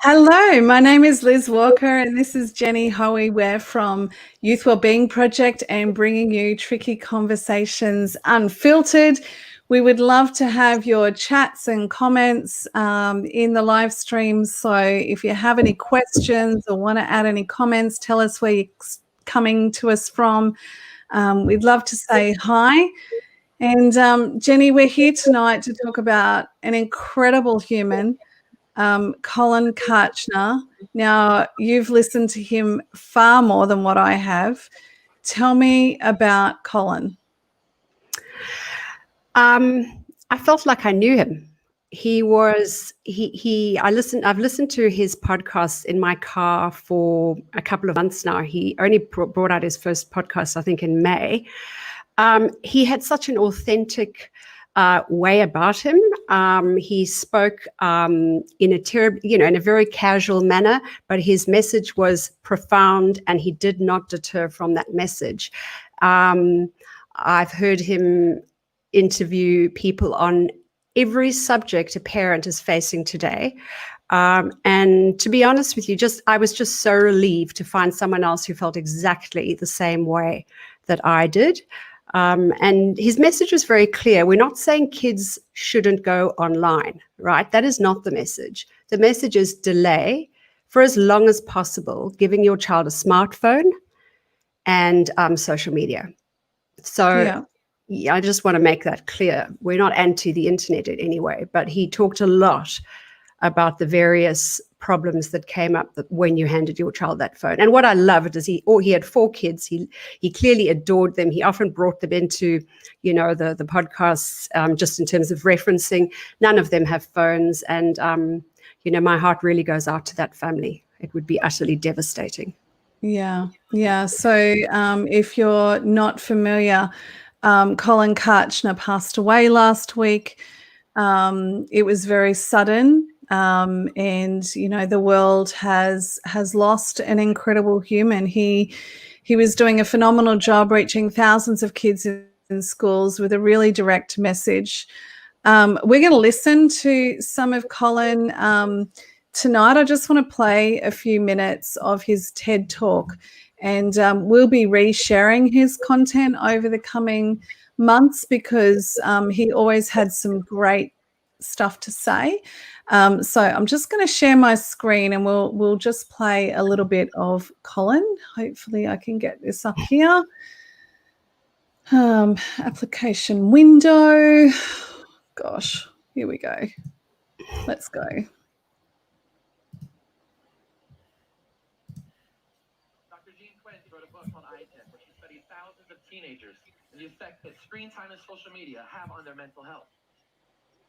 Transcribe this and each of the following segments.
Hello, my name is Liz Walker and this is Jenny Hoey. We're from Youth Wellbeing Project and bringing you tricky conversations unfiltered. We would love to have your chats and comments in the live stream. So if you have any questions or want to add any comments, tell us where you're coming to us from. We'd love to say hi. And Jenny, we're here tonight to talk about an incredible human, Collin Kartchner. Now, you've listened to him far more than what I have. Tell me about Collin. I felt like I knew him. I've listened to his podcasts in my car for a couple of months now. He only brought out his first podcast, I think, in May. He had such an authentic way about him. He spoke in a very casual manner, but his message was profound, and he did not deter from that message. I've heard him interview people on every subject a parent is facing today. And to be honest with you, I was just so relieved to find someone else who felt exactly the same way that I did. And his message was very clear. We're not saying kids shouldn't go online, right? That is not the message. The message is delay for as long as possible, giving your child a smartphone and social media. So yeah, I just want to make that clear. We're not anti the internet in any way, but he talked a lot about the various problems that came up when you handed your child that phone. And what I loved is he had 4 kids. He clearly adored them. He often brought them into, the podcasts just in terms of referencing. None of them have phones. And, my heart really goes out to that family. It would be utterly devastating. Yeah. So if you're not familiar, Collin Kartchner passed away last week. It was very sudden. And the world has lost an incredible human. He was doing a phenomenal job reaching thousands of kids in schools with a really direct message. We're going to listen to some of Collin tonight. I just want to play a few minutes of his TED Talk, and we'll be resharing his content over the coming months because he always had some great stuff to say. So I'm just going to share my screen and we'll just play a little bit of Collin. Hopefully I can get this up here. Application window. Gosh, here we go. Let's go. Dr. Jean Twenge wrote a book called iTech, where she studied thousands of teenagers and the effect that screen time and social media have on their mental health.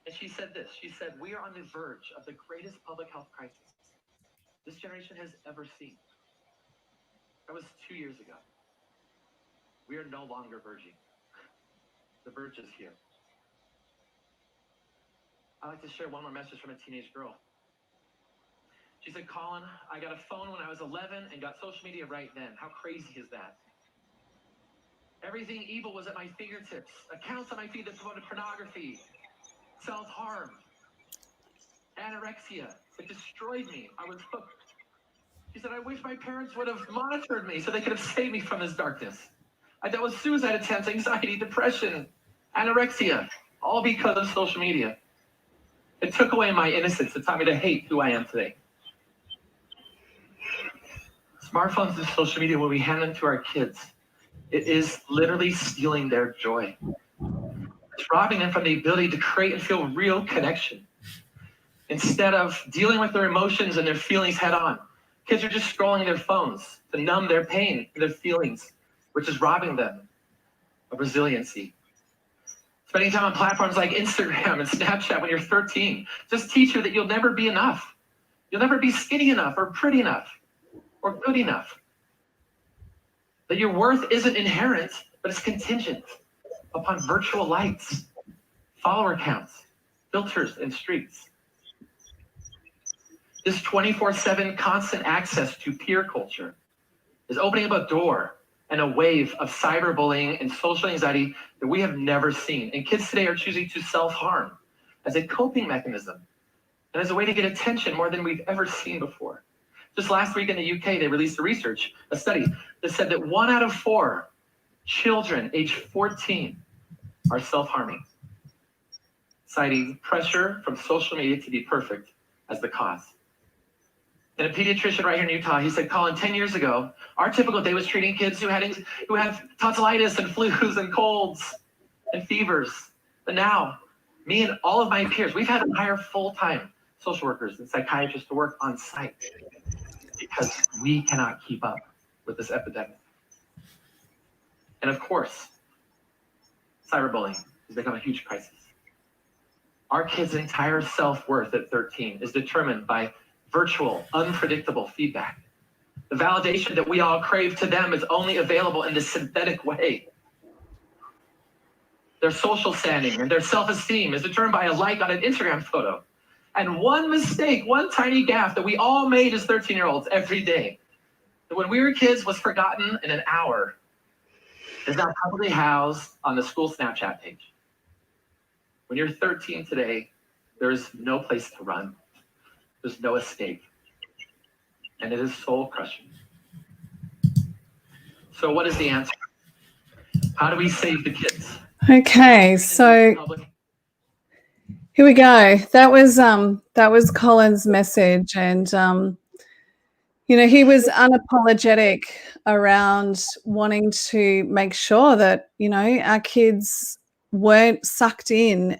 And she said this. She said, "We are on the verge of the greatest public health crisis this generation has ever seen." That was 2 years ago. We are no longer verging. The verge is here. I'd like to share one more message from a teenage girl. She said, "Collin, I got a phone when I was 11 and got social media right then. How crazy is that? Everything evil was at my fingertips. Accounts on my feed that promoted pornography, self-harm, anorexia. It destroyed me. I was hooked." She said, "I wish my parents would have monitored me so they could have saved me from this darkness. I dealt with suicide attempts, anxiety, depression, anorexia, all because of social media. It took away my innocence. It taught me to hate who I am today." Smartphones and social media, when we hand them to our kids, it is literally stealing their joy. It's robbing them from the ability to create and feel real connection. Instead of dealing with their emotions and their feelings head on, kids are just scrolling their phones to numb their pain and their feelings, which is robbing them of resiliency. Spending time on platforms like Instagram and Snapchat when you're 13 just teach you that you'll never be enough. You'll never be skinny enough or pretty enough or good enough. That your worth isn't inherent, but it's contingent upon virtual likes, follower counts, filters, and streaks. This 24/7 constant access to peer culture is opening up a door and a wave of cyberbullying and social anxiety that we have never seen. And kids today are choosing to self-harm as a coping mechanism and as a way to get attention more than we've ever seen before. Just last week in the UK, they released a study that said that 1 out of 4 children age 14 are self-harming, citing pressure from social media to be perfect as the cause. And a pediatrician right here in Utah, he said, Collin, 10 years ago, our typical day was treating kids who had tonsillitis and flus and colds and fevers. But now, me and all of my peers, we've had to hire full-time social workers and psychiatrists to work on site because we cannot keep up with this epidemic. And of course, cyberbullying has become a huge crisis. Our kids' entire self-worth at 13 is determined by virtual, unpredictable feedback. The validation that we all crave to them is only available in this synthetic way. Their social standing and their self-esteem is determined by a like on an Instagram photo. And one mistake, one tiny gaffe that we all made as 13-year-olds every day, that when we were kids was forgotten in an hour, is now publicly housed on the school Snapchat page. When you're 13 today, there is no place to run. There's no escape. And it is soul crushing. So what is the answer? How do we save the kids? Okay, so here we go. That was Collin's message, and he was unapologetic around wanting to make sure that our kids weren't sucked in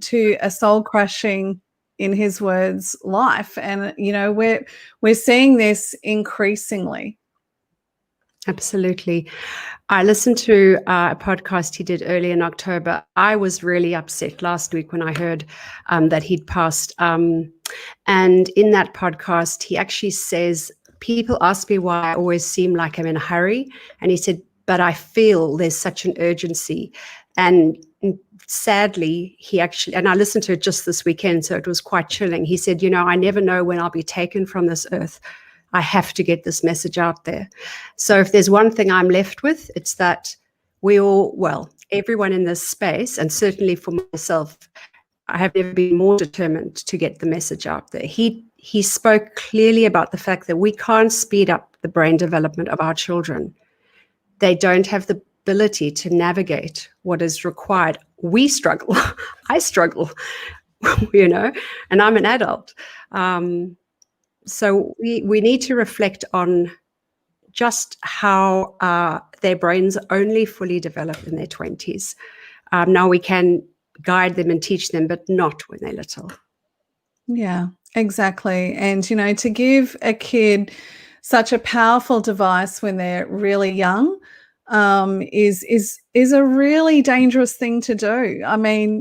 to a soul crushing, in his words, life. And we're seeing this increasingly. Absolutely. I listened to a podcast he did early in October. I was really upset last week when I heard that he'd passed. And in that podcast, he actually says, people ask me why I always seem like I'm in a hurry. And he said, but I feel there's such an urgency. And sadly, he actually, and I listened to it just this weekend, so it was quite chilling. He said, I never know when I'll be taken from this earth. I have to get this message out there. So if there's one thing I'm left with, it's that everyone in this space, and certainly for myself, I have never been more determined to get the message out there. He spoke clearly about the fact that we can't speed up the brain development of our children. They don't have the ability to navigate what is required. We struggle. I struggle, and I'm an adult. So we need to reflect on just how their brains only fully develop in their 20s. Now we can guide them and teach them, but not when they're little. Yeah, exactly. And, to give a kid such a powerful device when they're really young is a really dangerous thing to do. I mean,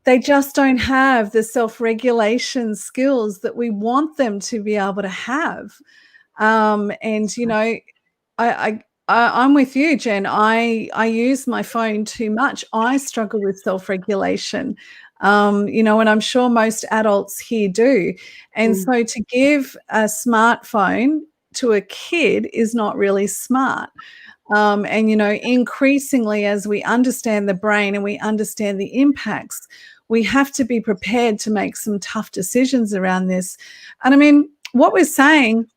they just don't have the self-regulation skills that we want them to be able to have. I'm with you, Jen. I use my phone too much. I struggle with self-regulation, and I'm sure most adults here do. And so to give a smartphone to a kid is not really smart. Increasingly, as we understand the brain and we understand the impacts, we have to be prepared to make some tough decisions around this. And I mean, what we're saying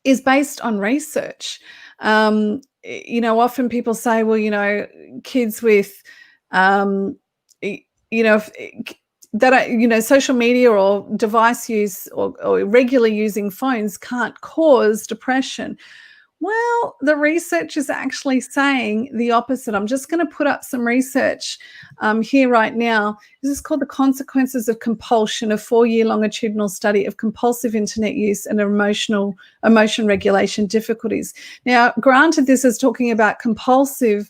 is based on research. Often people say, well, kids with, that are, social media or device use or regularly using phones can't cause depression. Well, the research is actually saying the opposite. I'm just going to put up some research here right now. This is called The Consequences of Compulsion, a 4-year longitudinal study of compulsive internet use and emotion regulation difficulties. Now, granted, this is talking about compulsive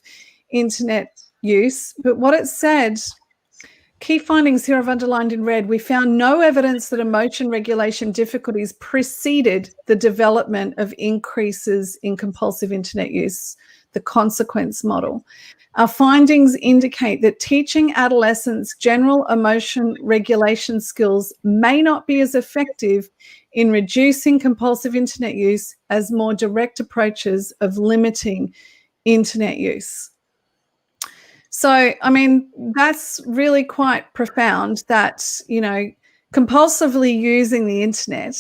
internet use, but what it said, key findings here I've underlined in red. We found no evidence that emotion regulation difficulties preceded the development of increases in compulsive internet use, the consequence model. Our findings indicate that teaching adolescents general emotion regulation skills may not be as effective in reducing compulsive internet use as more direct approaches of limiting internet use. So, I mean, that's really quite profound that, you know, compulsively using the internet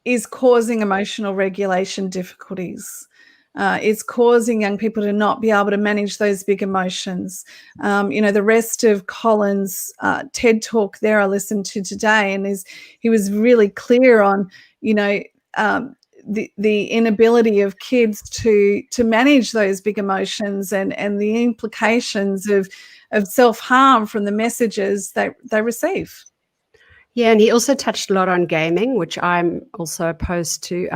is causing emotional regulation difficulties. It's causing young people to not be able to manage those big emotions. You know, the rest of Colin's TED talk there I listened to today, and he was really clear on, you know, the inability of kids to manage those big emotions and the implications of self-harm from the messages they receive. Yeah, and he also touched a lot on gaming, which I'm also opposed to,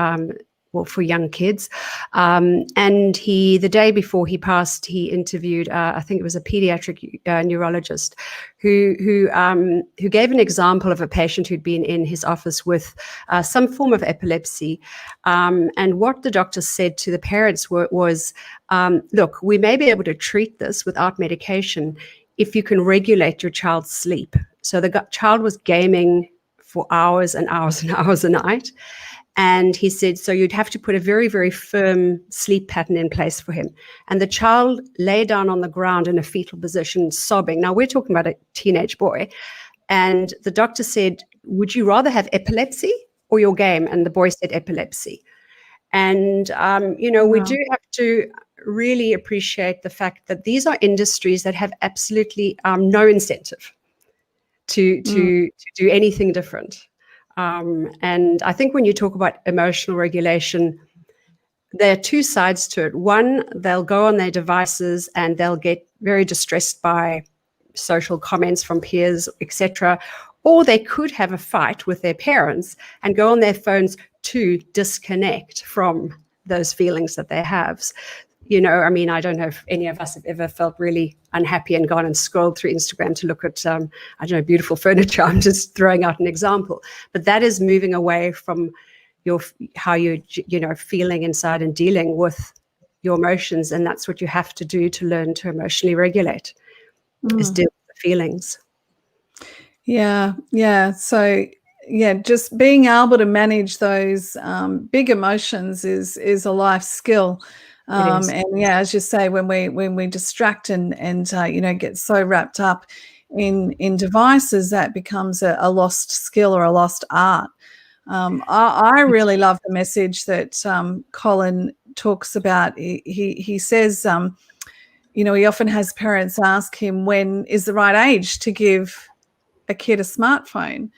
well, for young kids. And the day before he passed, he interviewed, I think it was a pediatric neurologist, who gave an example of a patient who'd been in his office with some form of epilepsy. And what the doctor said to the parents was, look, we may be able to treat this without medication if you can regulate your child's sleep. So the child was gaming for hours and hours and hours a night. And he said, so you'd have to put a very, very firm sleep pattern in place for him. And the child lay down on the ground in a fetal position, sobbing. Now, we're talking about a teenage boy. And the doctor said, would you rather have epilepsy or your game? And the boy said epilepsy. And, you know, we do have to really appreciate the fact that these are industries that have absolutely no incentive to do anything different. And I think when you talk about emotional regulation, there are two sides to it. One, they'll go on their devices and they'll get very distressed by social comments from peers, etc. Or they could have a fight with their parents and go on their phones to disconnect from those feelings that they have. You know, I mean, I don't know if any of us have ever felt really unhappy and gone and scrolled through Instagram to look at, I don't know, beautiful furniture. I'm just throwing out an example. But that is moving away from how you're, you know, feeling inside and dealing with your emotions. And that's what you have to do to learn to emotionally regulate, is deal with the feelings. Yeah. So, yeah, just being able to manage those big emotions is a life skill. And yeah, as you say, when we distract and you know, get so wrapped up in devices, that becomes a lost skill or a lost art. I really love the message that Collin talks about. He says, you know, he often has parents ask him when is the right age to give a kid a smartphone.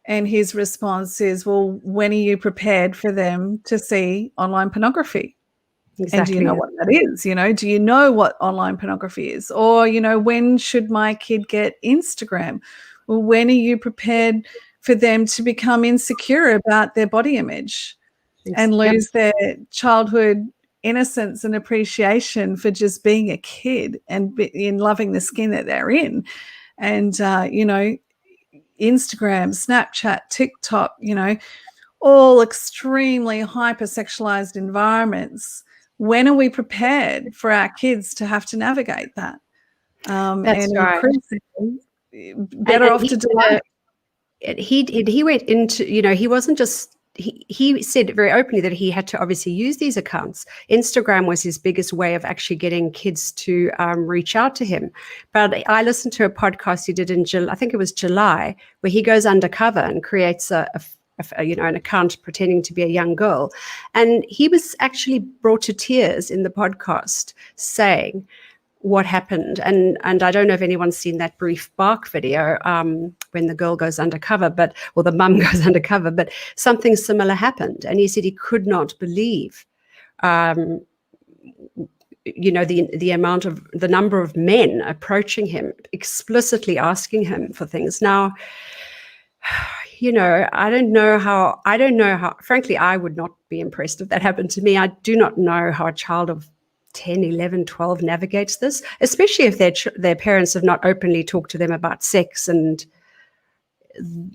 And his response is, well, when are you prepared for them to see online pornography? Exactly. And do you know what that is? You know, do you know what online pornography is? Or, you know, when should my kid get Instagram? Well, when are you prepared for them to become insecure about their body image and lose their childhood innocence and appreciation for just being a kid and in loving the skin that they're in? And, you know, Instagram, Snapchat, TikTok, you know, all extremely hypersexualized environments. When are we prepared for our kids to have to navigate that? That's and right. Better off to delay. He went into, you know, he wasn't just, he said very openly that he had to obviously use these accounts. Instagram was his biggest way of actually getting kids to reach out to him. But I listened to a podcast he did in July, I think it was July, where he goes undercover and creates you know, an account pretending to be a young girl. And he was actually brought to tears in the podcast saying what happened. And I don't know if anyone's seen that brief Bark video when the girl goes undercover, or the mum goes undercover, but something similar happened. And he said he could not believe, you know, the number of men approaching him, explicitly asking him for things. Now, you know, I don't know how, frankly, I would not be impressed if that happened to me. I do not know how a child of 10, 11, 12 navigates this, especially if their parents have not openly talked to them about sex and,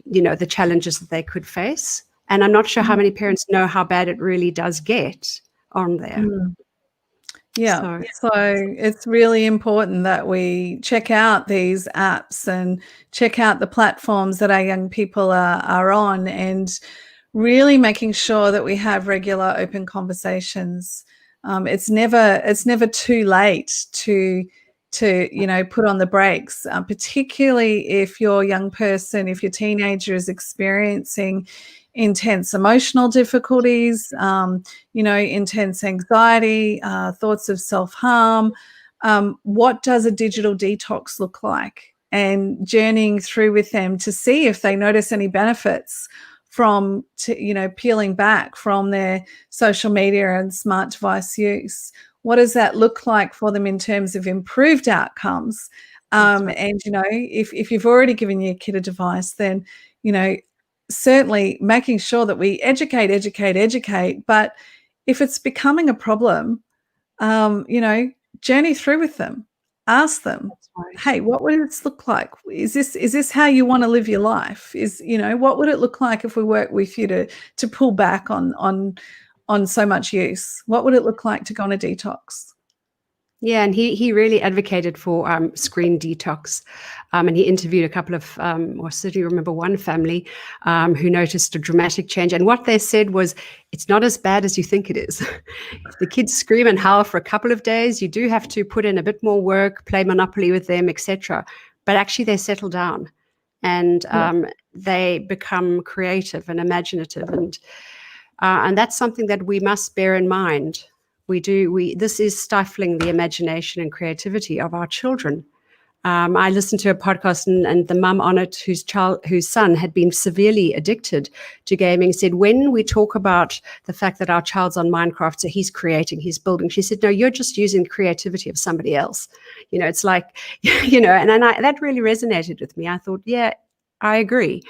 you know, the challenges that they could face. And I'm not sure how many parents know how bad it really does get on there. Yeah, so it's really important that we check out these apps and check out the platforms that our young people are on, and really making sure that we have regular open conversations It's never too late to put on the brakes, particularly if your young person, if your teenager is experiencing intense emotional difficulties, intense anxiety, thoughts of self-harm. What does a digital detox look like? And journeying through with them to see if they notice any benefits from peeling back from their social media and smart device use. What does that look like for them in terms of improved outcomes? Right. And if you've already given your kid a device, then certainly making sure that we educate. But if it's becoming a problem, journey through with them. Ask them, Right. hey, what would this look like? Is this how you want to live your life? What would it look like if we work with you to pull back on so much use? What would it look like to go on a detox? Yeah, and he really advocated for screen detox, and he interviewed a couple of, or certainly remember one family who noticed a dramatic change. And what they said was, it's not as bad as you think it is. The kids scream and howl for a couple of days. You do have to put in a bit more work, play Monopoly with them, etc. But actually, they settle down, and they become creative and imaginative, and that's something that we must bear in mind. This is stifling the imagination and creativity of our children. I listened to a podcast and the mum on it whose son had been severely addicted to gaming said, when we talk about the fact that our child's on Minecraft, so he's creating, he's building, she said, no, you're just using the creativity of somebody else. It's like, and that really resonated with me. I thought, yeah, I agree.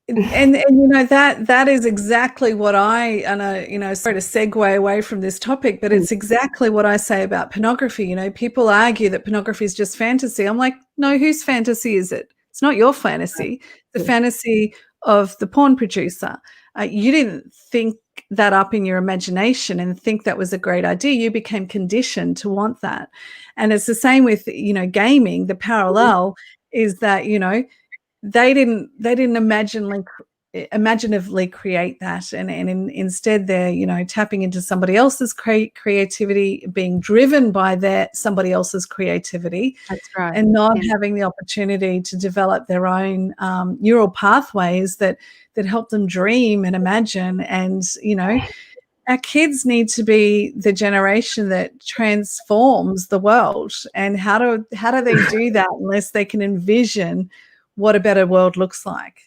And that is exactly what sorry to segue away from this topic, but it's exactly what I say about pornography. People argue that pornography is just fantasy. I'm like, no, whose fantasy is it? It's not your fantasy. The fantasy of the porn producer. You didn't think that up in your imagination and think that was a great idea. You became conditioned to want that. And it's the same with, gaming. The parallel is that, they didn't imaginatively create that, and instead they're tapping into somebody else's creativity, being driven by somebody else's creativity. That's right. And not having the opportunity to develop their own neural pathways that help them dream and imagine. And our kids need to be the generation that transforms the world. And how do they do that unless they can envision what a better world looks like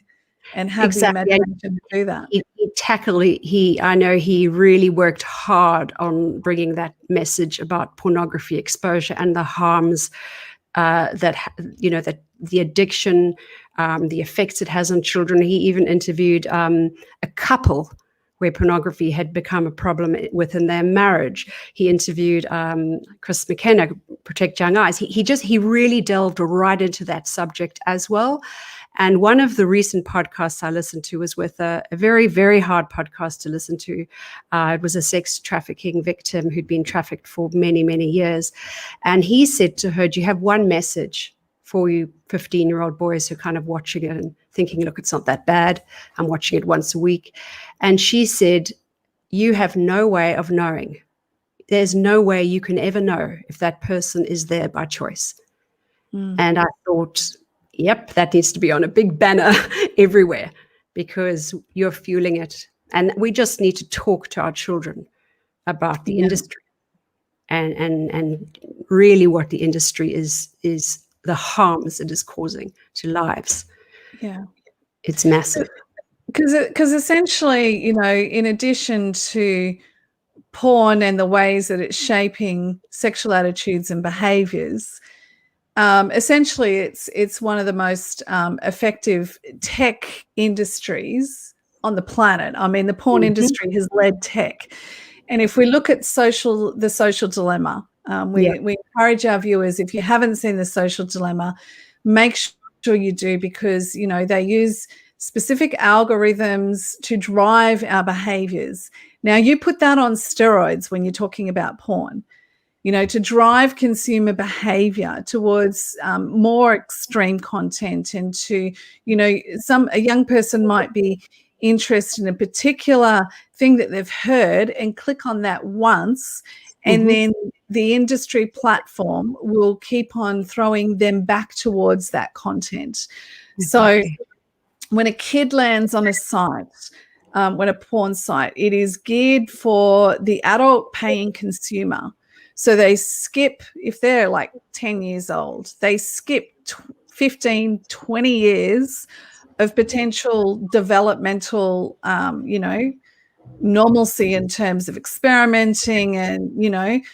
and have the imagination to do that? I know he really worked hard on bringing that message about pornography exposure and the harms that the addiction, the effects it has on children. He even interviewed a couple where pornography had become a problem within their marriage. He interviewed Chris McKenna, Protect Young Eyes. He really delved right into that subject as well. And one of the recent podcasts I listened to was with a very, very hard podcast to listen to. It was a sex trafficking victim who'd been trafficked for many, many years. And he said to her, do you have one message for you 15-year-old boys who are kind of watching it and thinking, look, it's not that bad. I'm watching it once a week. And she said, you have no way of knowing. There's no way you can ever know if that person is there by choice. And I thought, yep, that needs to be on a big banner everywhere because you're fueling it. And we just need to talk to our children about the industry and really what the industry is the harms it is causing to lives. Yeah. It's massive. Because essentially, in addition to porn and the ways that it's shaping sexual attitudes and behaviors, essentially it's one of the most effective tech industries on the planet. I mean, the porn industry has led tech. And if we look at the social dilemma, we encourage our viewers, if you haven't seen the social dilemma, make sure you do, because they use specific algorithms to drive our behaviors. Now, you put that on steroids when you're talking about porn, to drive consumer behavior towards more extreme content, and to, a young person might be interest in a particular thing that they've heard and click on that once, and then the industry platform will keep on throwing them back towards that content. So when a kid lands on a site, when a porn site, it is geared for the adult paying consumer. So they skip, if they're like 10 years old, they skip 15, 20 years of potential developmental, normalcy in terms of experimenting and,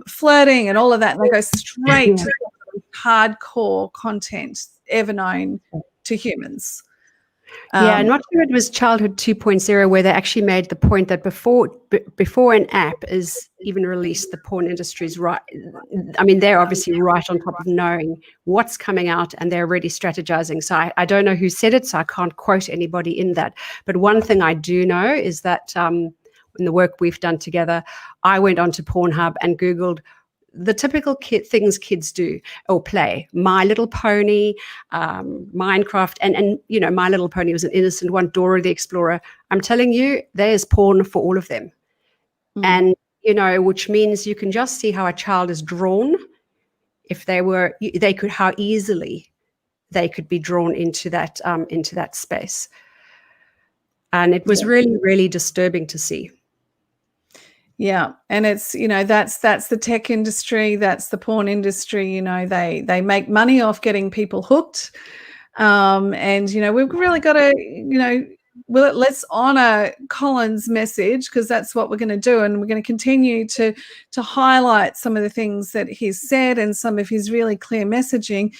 flirting and all of that. And they go straight to the hardcore content ever known to humans. And not sure it was Childhood 2.0 where they actually made the point that before an app is even released, the porn industry is right. I mean, they're obviously right on top of knowing what's coming out, and they're already strategizing. So I don't know who said it, so I can't quote anybody in that. But one thing I do know is that in the work we've done together, I went onto Pornhub and Googled the typical things kids do or play. My Little Pony, Minecraft, and My Little Pony was an innocent one, Dora the Explorer. I'm telling you, there's porn for all of them. And, which means you can just see how a child is drawn how easily they could be drawn into that space. And it was really, really disturbing to see. Yeah. And it's, that's the tech industry, that's the porn industry, they make money off getting people hooked. And, we've really got to, let's honor Collin's message, because that's what we're going to do. And we're going to continue to highlight some of the things that he's said and some of his really clear messaging.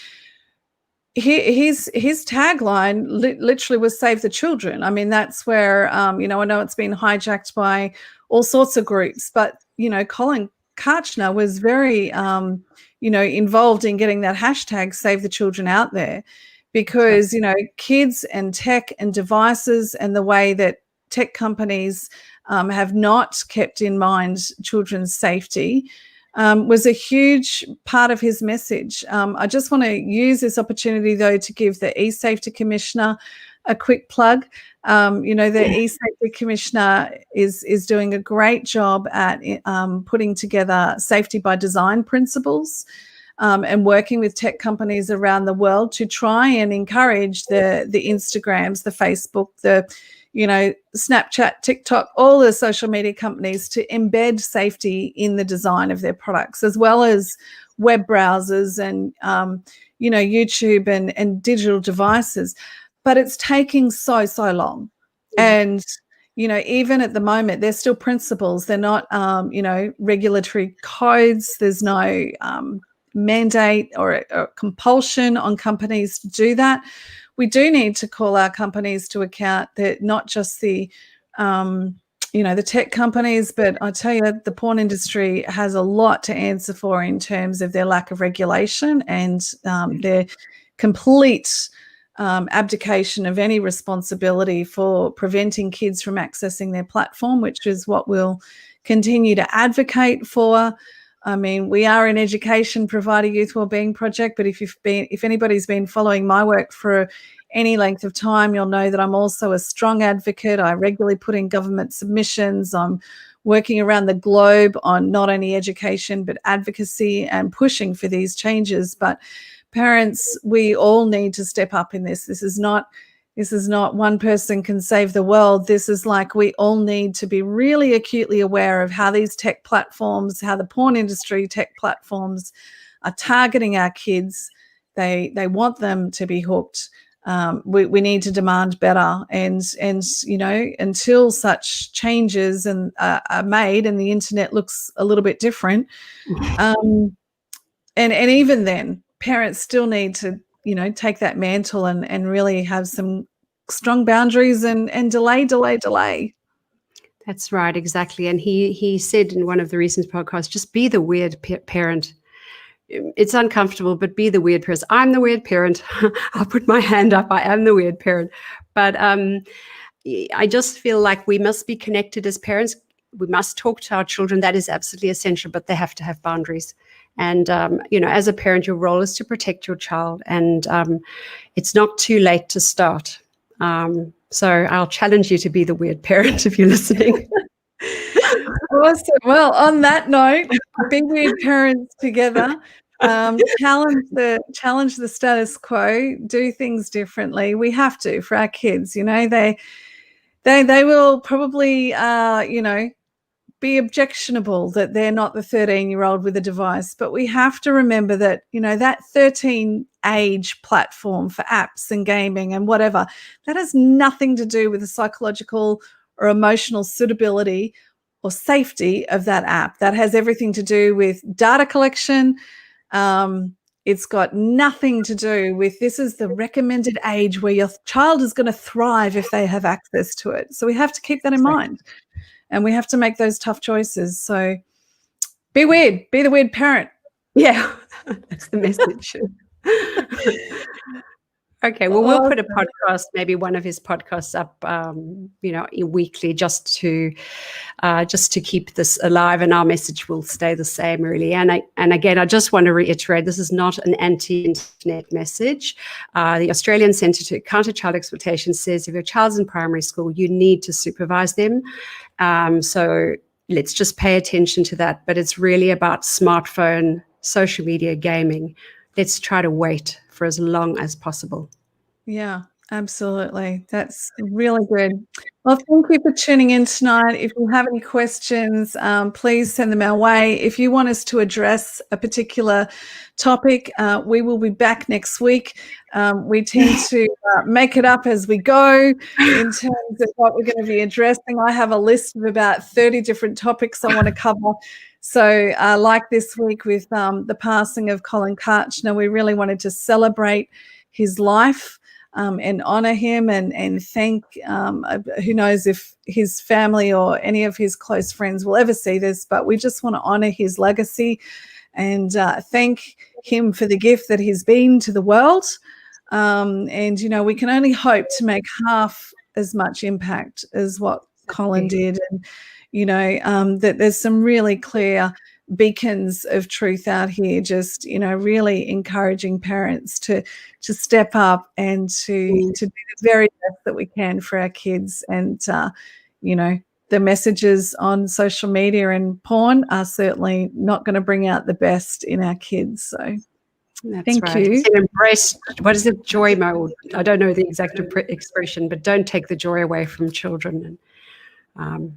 His tagline literally was "Save the Children." I mean, that's where I know it's been hijacked by all sorts of groups, but Collin Kartchner was very involved in getting that hashtag "Save the Children" out there, because kids and tech and devices and the way that tech companies have not kept in mind children's safety was a huge part of his message. I just want to use this opportunity, though, to give the eSafety Commissioner a quick plug. The eSafety Commissioner is doing a great job at putting together safety by design principles and working with tech companies around the world to try and encourage the Instagrams, the Facebook, the Snapchat, TikTok, all the social media companies to embed safety in the design of their products, as well as web browsers and, YouTube and digital devices. But it's taking so long. And, even at the moment, they're still principles. They're not, regulatory codes. There's no mandate or compulsion on companies to do that. We do need to call our companies to account, that not just the tech companies, but I tell you, the porn industry has a lot to answer for in terms of their lack of regulation and their complete abdication of any responsibility for preventing kids from accessing their platform, which is what we'll continue to advocate for. I mean, we are an education provider youth wellbeing project, but if anybody's been following my work for any length of time, you'll know that I'm also a strong advocate. I regularly put in government submissions. I'm working around the globe on not only education, but advocacy and pushing for these changes. But parents, we all need to step up in this. This is not one person can save the world. This is like, we all need to be really acutely aware of how these tech platforms, how the porn industry tech platforms are targeting our kids. They want them to be hooked. We need to demand better, and until such changes are made and the internet looks a little bit different, and even then, parents still need to take that mantle and really have some strong boundaries and delay. That's right, exactly. And he said in one of the recent podcasts, just be the weird parent. It's uncomfortable, but be the weird parent. I'm the weird parent. I'll put my hand up. I am the weird parent. But I just feel like we must be connected as parents. We must talk to our children. That is absolutely essential, but they have to have boundaries. And, as a parent, your role is to protect your child. And it's not too late to start. So I'll challenge you to be the weird parent if you're listening. Awesome. Well, on that note, be weird parents together. Challenge the status quo. Do things differently. We have to for our kids. They will probably be objectionable that they're not the 13-year-old with a device, but we have to remember that that 13 age platform for apps and gaming and whatever, that has nothing to do with the psychological or emotional suitability or safety of that app. That has everything to do with data collection. It's got nothing to do with this is the recommended age where your child is going to thrive if they have access to it. So we have to keep that in mind, and we have to make those tough choices. So be weird, be the weird parent. Yeah, that's the message. Okay, well, we'll put a podcast, maybe one of his podcasts up, weekly, just to keep this alive, and our message will stay the same, really. And again, I just want to reiterate, this is not an anti-internet message. The Australian Centre to Counter Child Exploitation says if your child's in primary school, you need to supervise them. So let's just pay attention to that. But it's really about smartphone, social media, gaming. Let's try to wait for as long as possible. Yeah, absolutely. That's really good. Well, thank you for tuning in tonight. If you have any questions, please send them our way. If you want us to address a particular topic, we will be back next week. We tend to make it up as we go in terms of what we're going to be addressing. I have a list of about 30 different topics I want to cover. So like this week with the passing of Collin Kartchner, we really wanted to celebrate his life and honor him and thank, who knows if his family or any of his close friends will ever see this, but we just want to honor his legacy and thank him for the gift that he's been to the world. And, we can only hope to make half as much impact as what Collin did. And, that there's some really clear beacons of truth out here, just, really encouraging parents to step up and to do the very best that we can for our kids. And, the messages on social media and porn are certainly not going to bring out the best in our kids. So thank you. Embrace, what is it, joy mode? I don't know the exact expression, but don't take the joy away from children. And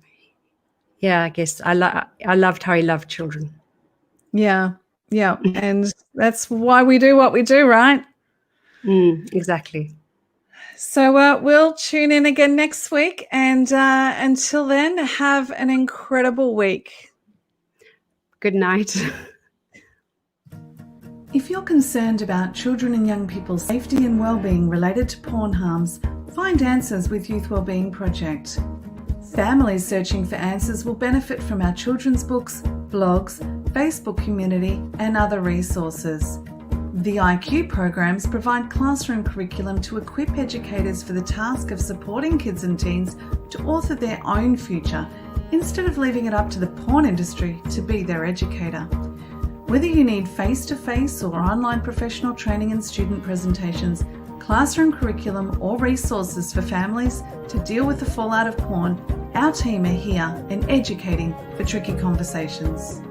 I guess I loved how he loved children. Yeah. And that's why we do what we do, right? Exactly. So we'll tune in again next week. And until then, have an incredible week. Good night. If you're concerned about children and young people's safety and well-being related to porn harms, find answers with Youth Wellbeing Project. Families searching for answers will benefit from our children's books, blogs, Facebook community, and other resources. The IQ programs provide classroom curriculum to equip educators for the task of supporting kids and teens to author their own future, instead of leaving it up to the porn industry to be their educator. Whether you need face-to-face or online professional training and student presentations, classroom curriculum or resources for families to deal with the fallout of porn, our team are here and educating for tricky conversations.